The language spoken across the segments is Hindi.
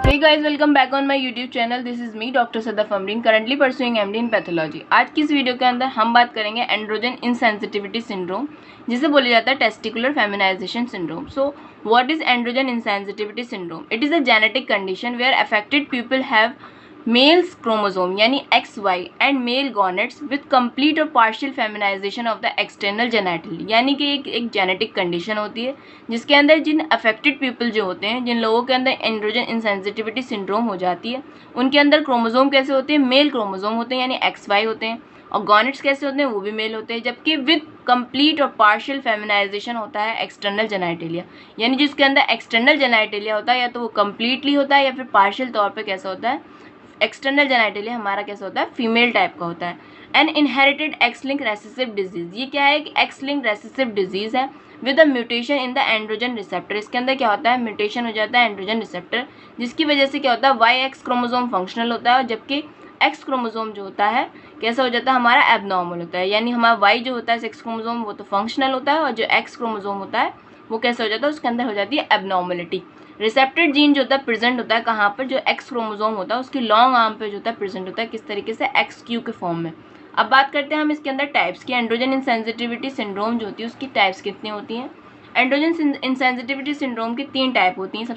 Hey guys, welcome back on my YouTube channel. This is me, Dr. Sadaf Amreen, currently pursuing MD in Pathology. आज की इस वीडियो के अंदर हम बात करेंगे एंड्रोजन इनसेंसिटिविटी सिंड्रोम, जिसे बोला जाता है testicular feminisation syndrome. So what is androgen insensitivity syndrome? It is a genetic condition where affected people have males chromosome यानी XY and male gonads with complete और partial feminisation of the external genital. यानी कि एक जेनेटिक कंडीशन होती है जिसके अंदर जिन अफेक्टेड पीपल जो होते हैं, जिन लोगों के अंदर एंड्रोजन इनसेंसिटिविटी सिंड्रोम हो जाती है, उनके अंदर क्रोमोसोम कैसे होते हैं? मेल क्रोमोसोम होते हैं यानी XY होते हैं, और गॉनेट्स कैसे होते हैं? वो भी मेल होते हैं, जबकि विद कंप्लीट और पार्शियल फेमिनाइजेशन होता है एक्सटर्नल जेनाइटेलिया. यानी जिसके अंदर एक्सटर्नल जेनाइटेलिया होता है या तो वो कम्प्लीटली होता है या फिर पार्शियल तौर पर कैसा होता है? एक्सटर्नल जेनाइटेलिया हमारा कैसा होता है? फीमेल टाइप का होता है. An inherited X link recessive disease. ये क्या है? एक्स लिंक रेसेसिव डिजीज है with a mutation in the androgen receptor. इसके अंदर क्या होता है? म्यूटेशन हो जाता है एंड्रोजन रिसेप्टर, जिसकी वजह से क्या होता है? YX क्रोमोसोम फंक्शनल होता है, और जबकि X क्रोमोसोम जो होता है कैसा हो जाता है? हमारा एबनॉर्मल होता है. यानी हमारा Y जो होता है सेक्स क्रोमोसोम वो तो फंक्शनल होता है, और जो X क्रोमोसोम होता है वो कैसा हो जाता है? उसके अंदर हो जाती है एबनॉर्मलिटी. रिसेप्टेड जीन जो होता है प्रेजेंट होता है कहाँ पर? जो X क्रोमोसोम होता है उसकी लॉन्ग आर्म पे जो होता है प्रेजेंट होता है, किस तरीके से? XQ के फॉर्म में. अब बात करते हैं हम इसके अंदर टाइप्स की. एंड्रोजन इनसेंसिटिविटी सिंड्रोम जो होती है उसकी टाइप्स कितनी होती हैं? एंड्रोजन इनसेंसिटिविटी सिंड्रोम की 3 टाइप होती हैं.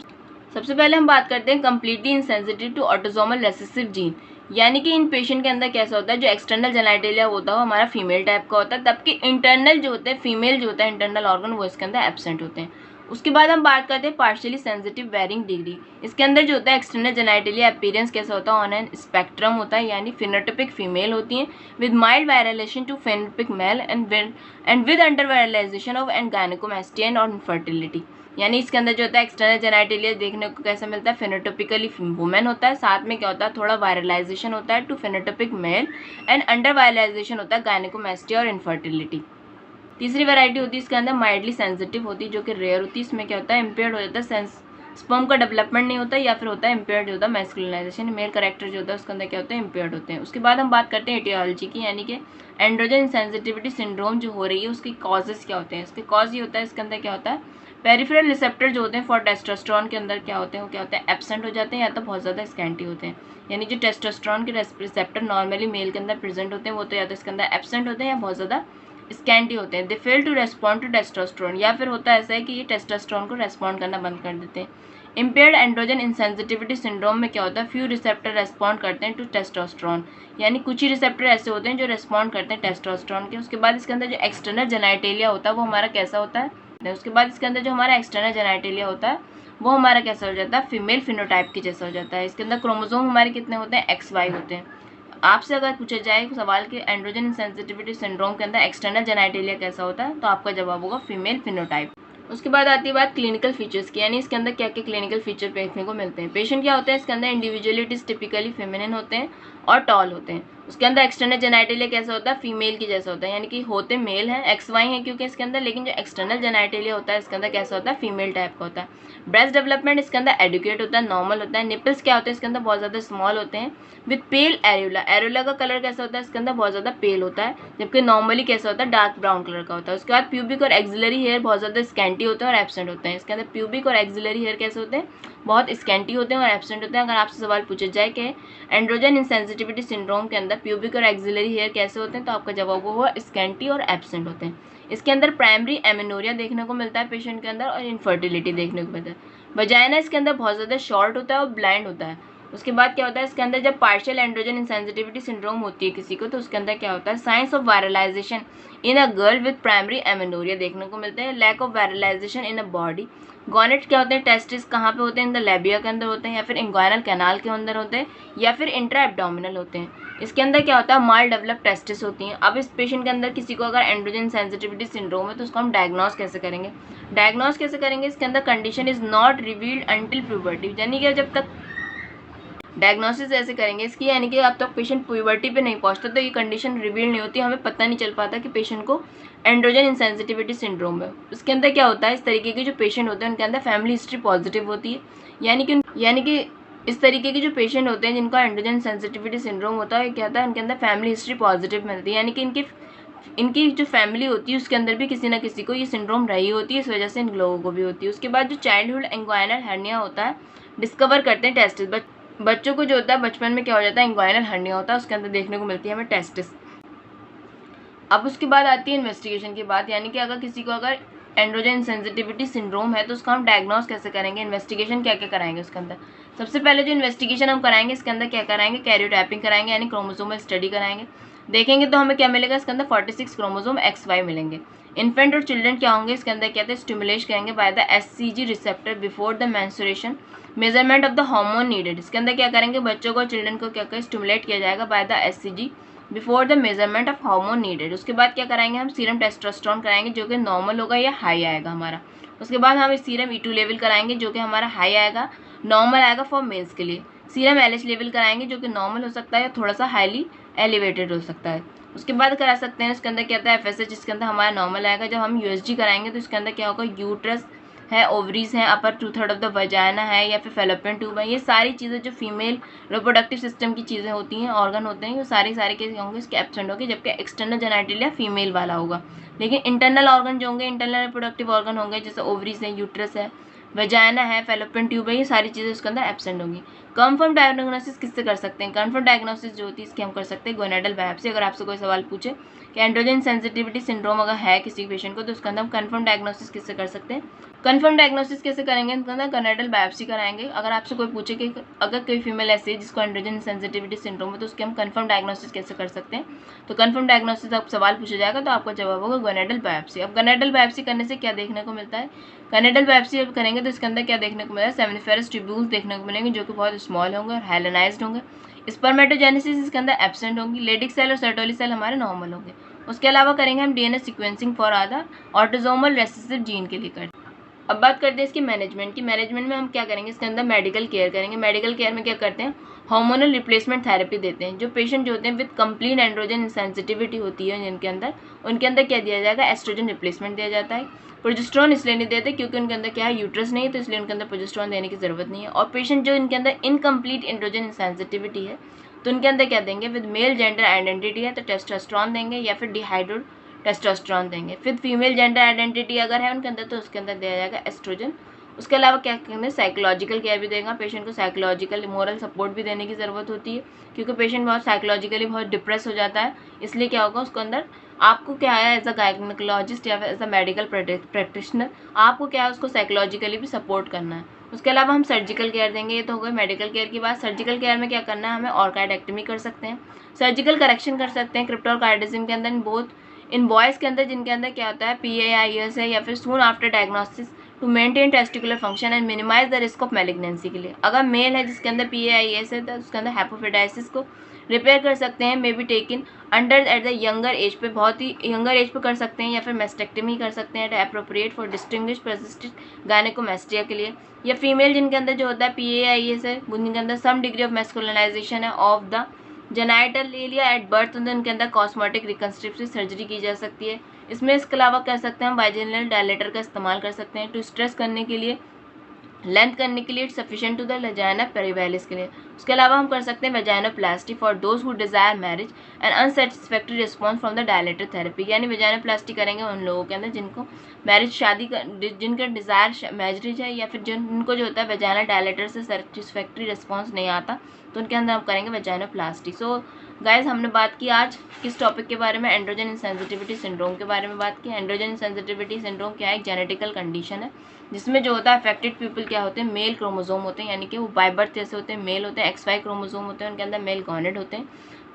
सबसे पहले हम बात करते हैं completely insensitive to autosomal recessive gene. यानी कि इन पेशेंट के अंदर कैसा होता है? जो एक्सटर्नल जेनाइटेलिया होता है वो हमारा फीमेल टाइप का होता है, तबकि इंटरनल जो होते हैं फीमेल जो होता है इंटरनल ऑर्गन वो इसके अंदर एब्सेंट होते हैं. उसके बाद हम बात करते हैं पार्शियली सेंसिटिव वेरिंग डिग्री. इसके अंदर जो होता है एक्सटर्नल जेनाइटेलिया अपीयरेंस कैसा होता है? ऑन एन स्पेक्ट्रम होता है, यानी फिनोटाइपिक फीमेल होती हैं with mild virilisation to phenotypic male and with under virilisation of and gynaecomastia और इनफर्टिलिटी. यानी इसके अंदर जो होता है एक्सटर्नल जेनाइटेलिया देखने को कैसा मिलता है? फिनोटाइपिकली वुमेन होता है, साथ में क्या होता है? थोड़ा वायरलाइजेशन होता है to phenotypic male and under virilisation होता है गायनेकोमैस्टिया और इनफर्टिलिटी. तीसरी वैरायटी होती है इसके अंदर माइल्डली सेंसिटिव होती है, जो कि रेयर होती है. इसमें क्या होता है? इम्पेयर्ड हो जाता है, स्पर्म का डेवलपमेंट नहीं होता, या फिर होता है इम्पेयर्ड जो होता है मैस्कुलिनाइजेशन, मेल कैरेक्टर जो होता है उसके अंदर क्या होता है? इम्पेयर्ड होते हैं. उसके बाद हम बात करते हैं एटियोलॉजी की, यानी कि एंड्रोजन इनसेंसिटिविटी सिंड्रोम जो हो रही है उसकी कॉजेस क्या होते हैं? इसके कॉज ये होता है इसके अंदर क्या होता है? पेरिफेरल रिसेप्टर जो होते हैं फॉर टेस्टोस्टेरोन के अंदर क्या होते हैं? वो क्या होते हैं? एब्सेंट हो जाते हैं या तो बहुत ज़्यादा स्कैंटी होते हैं. यानी जो टेस्टोस्टेरोन के रिसेप्टर नॉर्मली मेल के अंदर प्रेजेंट होते हैं वो तो या तो इसके अंदर एब्सेंट होते हैं या बहुत ज़्यादा स्कैंटी होते हैं. They fail to respond to testosterone, या फिर होता है ऐसा है कि ये टेस्टोस्टेरोन को रेस्पॉन्ड करना बंद कर देते हैं. इम्पेयर्ड एंड्रोजन इनसेंसिटिविटी सिंड्रोम में क्या होता है? फ्यू रिसेप्टर रेस्पॉन्ड करते हैं टू टेस्टोस्टेरोन, यानी कुछ ही रिसेप्टर ऐसे होते हैं जो रेस्पॉन्ड करते हैं टेस्टोस्टेरोन के. उसके बाद इसके अंदर जो एक्सटर्नल जेनाइटेलिया होता है वो हमारा कैसा होता है? उसके बाद इसके अंदर जो हमारा एक्सटर्नल जेनाइटेलिया होता है वो हमारा कैसा हो जाता है? फीमेल फिनोटाइप के जैसा हो जाता है. इसके अंदर क्रोमोसोम हमारे कितने होते हैं? XY होते हैं. आपसे अगर पूछा जाए सवाल कि एंड्रोजन इनसेंसिटिविटी सिंड्रोम के अंदर एक्सटर्नल जेनाइटेलिया कैसा होता है, तो आपका जवाब होगा फीमेल फिनोटाइप. उसके बाद आती है बात क्लिनिकल फीचर्स की, यानी इसके अंदर क्या क्या क्लिनिकल फीचर देखने को मिलते हैं. पेशेंट क्या होता है इसके अंदर? इंडिविजुअलिटीज टिपिकली फेमिनिन होते हैं और टॉल होते हैं. उसके अंदर एक्सटर्नल जेनाइटेलिया कैसा होता है? फीमेल की जैसा होता है, यानी कि होते मेल हैं, XY हैं क्योंकि इसके अंदर, लेकिन जो एक्सटर्नल जेनाइटेलिया होता है इसके अंदर कैसा होता है? फीमेल टाइप का होता है. ब्रेस्ट डेवलपमेंट इसके अंदर एडुकेट होता है, नॉर्मल होता है. निपल्स क्या होते हैं इसके अंदर? बहुत ज़्यादा स्मॉल होते हैं विद पेल एरुला. एरुला का कलर कैसा होता है इसके अंदर? बहुत ज़्यादा पेल होता है, जबकि नॉर्मली कैसा होता है? डार्क ब्राउन कलर का होता है. उसके बाद प्यूबिक और एक्सिलरी हेयर बहुत ज़्यादा स्कैंटी होते हैं और एब्सेंट होते हैं. इसके अंदर प्यूबिक और एक्सिलरी हेयर कैसे होते हैं? बहुत स्कैंटी होते हैं और एब्सेंट होते हैं. अगर आपसे सवाल पूछा जाए कि एंड्रोजन इनसेंसिटिविटी सिंड्रोम के अंदर प्यूबिक और एक्सिलरी हेयर कैसे होते हैं, तो आपका जवाब होगा स्कैंटी और एब्सेंट होते हैं. इसके अंदर प्राइमरी एमेनोरिया देखने को मिलता है पेशेंट के अंदर, और इनफर्टिलिटी देखने को मिलता है. वजाइना इसके अंदर बहुत ज़्यादा शॉर्ट होता है और ब्लाइंड होता है. उसके बाद क्या होता है इसके अंदर? जब पार्शियल एंड्रोजन इनसेंसिटिविटी सिंड्रोम होती है किसी को, तो उसके अंदर क्या होता है? Signs of virilisation in a girl with primary amenorrhoea देखने को मिलते हैं. Lack of virilisation in a body. Gonad क्या होते हैं? टेस्टिस कहाँ पे होते हैं? इन द लेबिया के अंदर होते हैं, या फिर इंग्वाइनल कैनाल के अंदर होते हैं, या फिर इंट्रा एब्डोमिनल होते हैं. इसके अंदर क्या होता है? माल डेवलप टेस्टिस होती हैं. अब इस पेशेंट के अंदर किसी को अगर एंड्रोजन सेंसिटिविटी सिंड्रोम है तो उसको हम डायग्नोस कैसे करेंगे? डायग्नोस कैसे करेंगे? इसके अंदर condition is not revealed until puberty, यानी कि जब तक डायग्नोसिस ऐसे करेंगे इसकी, यानी कि अब तक पेशेंट प्यूबर्टी पे नहीं पहुंचता तो ये कंडीशन रिवील नहीं होती, हमें पता नहीं चल पाता कि पेशेंट को एंड्रोजन इनसेंसिटिविटी सिंड्रोम है. उसके अंदर क्या होता है? इस तरीके के जो पेशेंट होते हैं उनके अंदर फैमिली हिस्ट्री पॉजिटिव होती है, यानी कि इस तरीके के जो पेशेंट होते हैं जिनका एंड्रोजन सेंसिटिविटी सिंड्रोम होता है, क्या होता है? उनके अंदर फैमिली हिस्ट्री पॉजिटिव मिलती है, यानी कि इनकी जो फैमिली होती है उसके अंदर भी किसी ना किसी को ये सिंड्रोम रही होती है, इस वजह से इन लोगों को भी होती है. उसके बाद जो चाइल्डहुड एंग्वाइनल हर्निया होता है डिस्कवर करते हैं टेस्टिस। बच्चों को जो होता है बचपन में क्या हो जाता है, इंग्वाइनल हर्निया होता है, उसके अंदर देखने को मिलती है हमें टेस्टिस। अब उसके बाद आती है इन्वेस्टिगेशन की बात, यानी कि अगर किसी को अगर एंड्रोजन इनसेंसिटिविटी सिंड्रोम है तो उसका हम डायग्नोस कैसे करेंगे, इन्वेस्टिगेशन क्या क्या कराएंगे उसके अंदर। सबसे पहले जो इन्वेस्टिगेशन हम कराएंगे इसके अंदर क्या कराएंगे, कैरियोटाइपिंग कराएंगे, यानी क्रोमोसोमल स्टडी कराएंगे। देखेंगे तो हमें क्या मिलेगा, इसके अंदर 46 क्रोमोसोम XY मिलेंगे। इन्फेंट और चिल्ड्रन क्या होंगे, इसके अंदर क्या स्टिमुलेट करेंगे by the SCG receptor before the menstruation, measurement of the hormone needed. इसके अंदर क्या करेंगे, बच्चों को चिल्ड्रन को क्या करें, स्टिमुलेट किया जाएगा by the SCG before the measurement of hormone needed. उसके बाद क्या कराएंगे, हम सीरम टेस्टोस्टेरोन कराएंगे जो कि नॉर्मल होगा या हाई आएगा हमारा। उसके बाद हम सीरम E2 लेवल कराएंगे जो कि हमारा हाई आएगा, नॉर्मल आएगा फॉर मेल्स के लिए। सीरम LH लेवल कराएंगे जो कि नॉर्मल हो सकता है या थोड़ा सा हाईली एलिवेटेड हो सकता है। उसके बाद करा सकते हैं उसके अंदर क्या होता है FSH, इसके अंदर हमारा नॉर्मल आएगा। जब हम USG कराएंगे तो इसके अंदर क्या होगा, यूट्रस है, ओवरीज हैं, अपर 2/3 ऑफ द वजाइना है या फिर फेलोपियन ट्यूब है। ये सारी चीज़ें जो फीमेल रिप्रोडक्टिव सिस्टम की चीज़ें होती हैं, ऑर्गन होते हैं, वो सारे के होंगे इसके एब्सेंट होंगे, जबकि एक्सटर्नल जेनिटलिया फीमेल वाला होगा। लेकिन इंटरनल ऑर्गन जो होंगे, इंटरनल रिप्रोडक्टिव ऑर्गन होंगे, जैसे ओवरीज है, यूट्रस है, वजाइना है, फेलोपियन ट्यूब है, ये सारी चीज़ें उसके अंदर एब्सेंट होंगी। कन्फर्म डायग्नोसिस किससे कर सकते हैं, कन्फर्म डायग्नोसिस जो होती है इसकी हम कर सकते हैं गोनेडल बायोप्सी। अगर आपसे कोई सवाल पूछे कि एंड्रोजन सेंसिटिविटी सिंड्रोम अगर है किसी पेशेंट को तो उसका अंदर हम कन्फर्म डायग्नोसिस किससे कर सकते हैं, कन्फर्म डायग्नोसिस कैसे करेंगे, इसके अंदर गोनेडल बायोप्सी कराएंगे। अगर आपसे कोई पूछे कि अगर कोई फीमेल ऐसी है जिसको एंड्रोजन सेंसिटिविटी सिंड्रोम है तो उसके हम कन्फर्म डायग्नोसिस कैसे कर सकते हैं, तो कन्फर्म डायग्नोसिस आप सवाल पूछा जाएगा तो आपका जवाब होगा गोनेडल बायोप्सी। अब गोनेडल बायोप्सी करने से क्या देखने को मिलता है, गोनेडल बायोप्सी जब करेंगे तो इसके अंदर क्या देखने को मिलेगा, सेमिनिफेरस ट्यूब्यूल्स देखने को मिलेंगे जो कि बहुत स्मॉल होंगे और हेलेनाइज्ड होंगे। स्पर्मेटोजेनेसिस इसके अंदर एब्सेंट होंगी। लेडिक सेल और सर्टोली सेल हमारे नॉर्मल होंगे। उसके अलावा करेंगे हम DNA sequencing for other autosomal recessive gene के लिए करते हैं। अब बात करते हैं इसकी मैनेजमेंट की। मैनेजमेंट में हम क्या करेंगे, इसके अंदर मेडिकल केयर करेंगे। मेडिकल केयर में क्या करते हैं, हार्मोनल रिप्लेसमेंट थेरेपी देते हैं। जो पेशेंट जो होते हैं विद कंप्लीट एंड्रोजन सेंसिटिविटी होती है जिनके अंदर, उनके अंदर क्या दिया जाएगा, एस्ट्रोजन रिप्लेसमेंट दिया जाता है। प्रोजेस्टेरोन इसलिए नहीं देते क्योंकि उनके अंदर क्या है, यूट्रस नहीं है, तो इसलिए उनके अंदर प्रोजेस्टेरोन देने की जरूरत नहीं है। और पेशेंट जो इनके अंदर इनकम्प्लीट एंड्रोजन सेंसिटिविटी है तो उनके अंदर क्या देंगे, विद मेल जेंडर आइडेंटिटी है तो टेस्टोस्टेरोन देंगे या फिर डिहाइड्रो टेस्टोस्टेरोन देंगे। फिर फीमेल जेंडर आइडेंटिटी अगर है उनके अंदर तो उसके अंदर दिया जाएगा एस्ट्रोजन। उसके अलावा क्या करेंगे, साइकोलॉजिकल केयर भी देगा। पेशेंट को साइकोलॉजिकल मोरल सपोर्ट भी देने की ज़रूरत होती है क्योंकि पेशेंट बहुत साइकोलॉजिकली बहुत डिप्रेस हो जाता है। इसलिए क्या होगा, उसके अंदर आपको क्या है, एज अ गायनेकोलॉजिस्ट या फिर एज अ मेडिकल प्रैक्टिशनर आपको क्या है, उसको साइकोलॉजिकली भी सपोर्ट करना है। उसके अलावा हम सर्जिकल केयर देंगे। ये तो हो गई मेडिकल केयर की बात। सर्जिकल केयर में क्या करना है, हमें ऑर्काइडेक्टमी कर सकते हैं, सर्जिकल करेक्शन कर सकते हैं क्रिप्टोकार्डिज्म के अंदर इन बॉयज़ के अंदर जिनके अंदर क्या होता है PAIS है या फिर soon after diagnosis to maintain testicular function and minimise the risk of malignancy के लिए। अगर मेल है जिसके अंदर PAIS है तो उसके अंदर हेपोफिडाइसिस को रिपेयर कर सकते हैं, may be taken under at the younger age पे, बहुत ही यंगर एज पे कर सकते हैं, या फिर मेस्टेक्टमी कर सकते हैं appropriate for distinguish persistent gynaecomastia के लिए। या फीमेल जिनके अंदर जो होता है PAIS है जिनके अंदर सम डिग्री ऑफ मैस्कुलिनाइजेशन है of the genital area at birth, तो उनके अंदर कॉस्मेटिक रिकन्स्ट्रक्टिव सर्जरी की जा सकती है। इसमें इसके अलावा कर सकते हैं हम वाइजिनल डायलेटर का इस्तेमाल कर सकते हैं टू स्ट्रेस करने के लिए, लेंथ करने के लिए, it's sufficient to the vagina पेरिवेलिस के लिए। उसके अलावा हम कर सकते हैं vaginoplasty for those who desire marriage and unsatisfactory response from the dilator therapy, यानी वजाइनोप्लास्टी करेंगे उन लोगों के अंदर जिनको मैरिज शादी जिनका डिजायर मैरिज है या फिर जिनको जो होता है वजाइनल डायलेटर से सेटिस्फैक्टरी रिस्पॉन्स नहीं आता तो उनके अंदर हम करेंगे वजाइनोप्लास्टी। सो गाइज हमने बात की आज किस टॉपिक के बारे में, एंड्रोजन इनसेंसिटिविटी सिंड्रोम के बारे में बात की। एंड्रोजन इनसेंसिटिविटी सिंड्रोम क्या है, एक जेनेटिकल कंडीशन है जिसमें जो होता है अफेक्टेड पीपल क्या होते हैं, मेल क्रोमोसोम होते हैं, यानी कि वो बाय बर्थ जैसे होते हैं, मेल होते हैं, XY क्रोमोसोम होते हैं, उनके अंदर मेल गॉनेड होते हैं,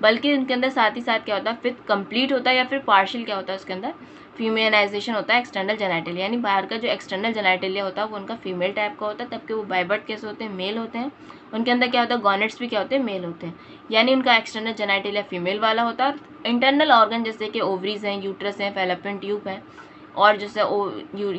बल्कि उनके अंदर साथ ही साथ क्या होता है फिफ्थ कंप्लीट होता है या फिर पार्शियल क्या होता है उसके अंदर फीमेलाइजेशन होता है एक्सटर्नल जेनाइटेलिया, यानी बाहर का जो एक्सटर्नल जेनाइटेलिया होता है वो उनका फीमेल टाइप का होता है, तबकि वो बाय बर्थ कैसे होते हैं, मेल होते हैं। उनके अंदर क्या होता है, गॉनेट्स भी क्या होते हैं, मेल होते हैं, यानी उनका एक्सटर्नल जेनाइटेलिया फीमेल वाला होता है। इंटरनल ऑर्गन जैसे कि ओवरीज हैं, यूट्रस हैं, फेलोपियन ट्यूब है और जैसे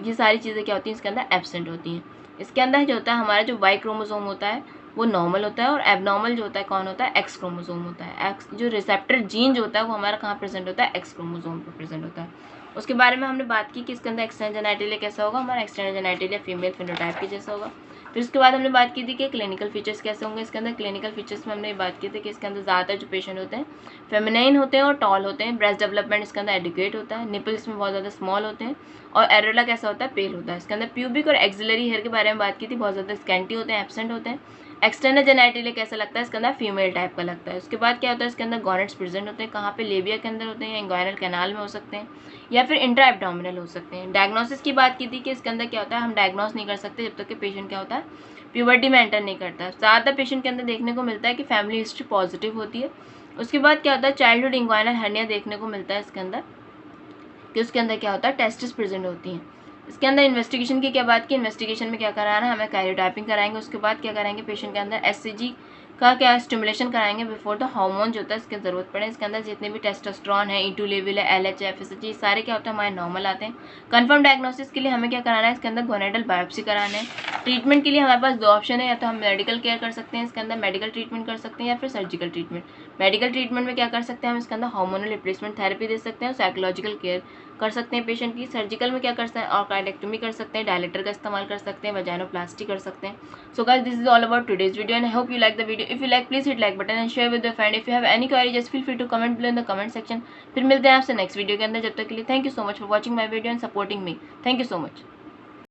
ये सारी चीज़ें क्या होती हैं इसके अंदर एब्सेंट होती हैं। इसके अंदर जो होता है हमारा जो वाई क्रोमोसोम होता है वो नॉर्मल होता है और एबनॉर्मल जो होता है कौन होता है, एक्स क्रोमोसोम होता है। एक्स जो रिसेप्टर जीन जो होता है वो हमारा कहाँ प्रेजेंट होता है, एक्स क्रोमोसोम पर प्रेजेंट होता है। उसके बारे में हमने बात की कि इसके अंदर एक्सटर्नल जेनाइटेलिया कैसा होगा, हमारा एक्सटर्नल जेनाइटेलिया फीमेल फिनोटाइप के जैसा होगा। फिर उसके बाद हमने बात की थी कि क्लिनिकल फीचर्स कैसे होंगे इसके अंदर। क्लिनिकल फीचर्स में हमने बात की थी कि इसके अंदर ज़्यादातर जो पेशेंट होते हैं फेमिनाइन होते हैं और टॉल होते हैं। ब्रेस्ट डेवलपमेंट इसके अंदर एडिक्वेट होता है, निपल इसमें बहुत ज़्यादा स्मॉल होते हैं और एरोला कैसा होता है, पेल होता है। इसके अंदर प्यूबिक और एक्सिलरी हेयर के बारे में बात की थी, बहुत ज़्यादा स्कैंटी होते हैं, एब्सेंट होते हैं। एक्सटर्नल जेनिटलिया कैसा लगता है, इसके अंदर फीमेल टाइप का लगता है। उसके बाद क्या होता है, इसके अंदर गॉनेट्स प्रेजेंट होते हैं, कहाँ पे, लेबिया के अंदर होते हैं, या इंग्वाइनल कैनाल में हो सकते हैं, या फिर इंट्रा एब्डोमिनल हो सकते हैं। डायग्नोसिस की बात की थी कि इसके अंदर क्या होता है, हम डायग्नोस नहीं कर सकते जब तक कि पेशेंट क्या होता है, प्यूबर्टी में एंटर नहीं करता। ज़्यादातर पेशेंट के अंदर देखने को मिलता है कि फैमिली हिस्ट्री पॉजिटिव होती है। उसके बाद क्या होता है, चाइल्डहुड इंग्वाइनल हर्निया देखने को मिलता है इसके अंदर, कि उसके अंदर क्या होता है, टेस्टिस प्रेजेंट होती हैं। इसके अंदर इन्वेस्टिगेशन की क्या बात की, इन्वेस्टिगेशन में क्या कराना है, हमें कैरियोटाइपिंग कराएंगे। उसके बाद क्या कराएंगे, पेशेंट के अंदर एससीजी का क्या स्टिमुलेशन कराएंगे बिफोर द हार्मोन जो होता है इसकी ज़रूरत पड़े। इसके अंदर जितने भी टेस्टोस्टेरोन है, E2 लेवल है, LH है, FSH, सारे क्या होता है, हमारे नॉर्मल आते हैं। कंफर्म डायग्नोसिस के लिए हमें क्या कराना है, इसके अंदर गोनेडल बायोप्सी कराना है। ट्रीटमेंट के लिए हमारे पास 2 ऑप्शन है, या तो हम मेडिकल केयर कर सकते हैं, इसके अंदर मेडिकल ट्रीटमेंट कर सकते हैं, या फिर सर्जिकल ट्रीटमेंट। मेडिकल ट्रीटमेंट में क्या कर सकते हैं, हम इसके अंदर हार्मोनल रिप्लेसमेंट थेरेपी दे सकते हैं और साइकोलॉजिकल केयर कर सकते हैं पेशेंट की। सर्जिकल में क्या कर सकते हैं, ऑर्काइडेक्टोमी कर सकते हैं, डायलेटर का इस्तेमाल कर सकते हैं, वजाइनोप्लास्टी कर सकते हैं। So guys, this is all about today's video and I hope you like the video. If you like, please hit like button and share with your friend. If you have any query just feel free to comment below in the comment section. फिर मिलते हैं आपसे नेक्स्ट वीडियो के अंदर, जब तक के लिए thank you so much for watching my video and supporting me. Thank you so much.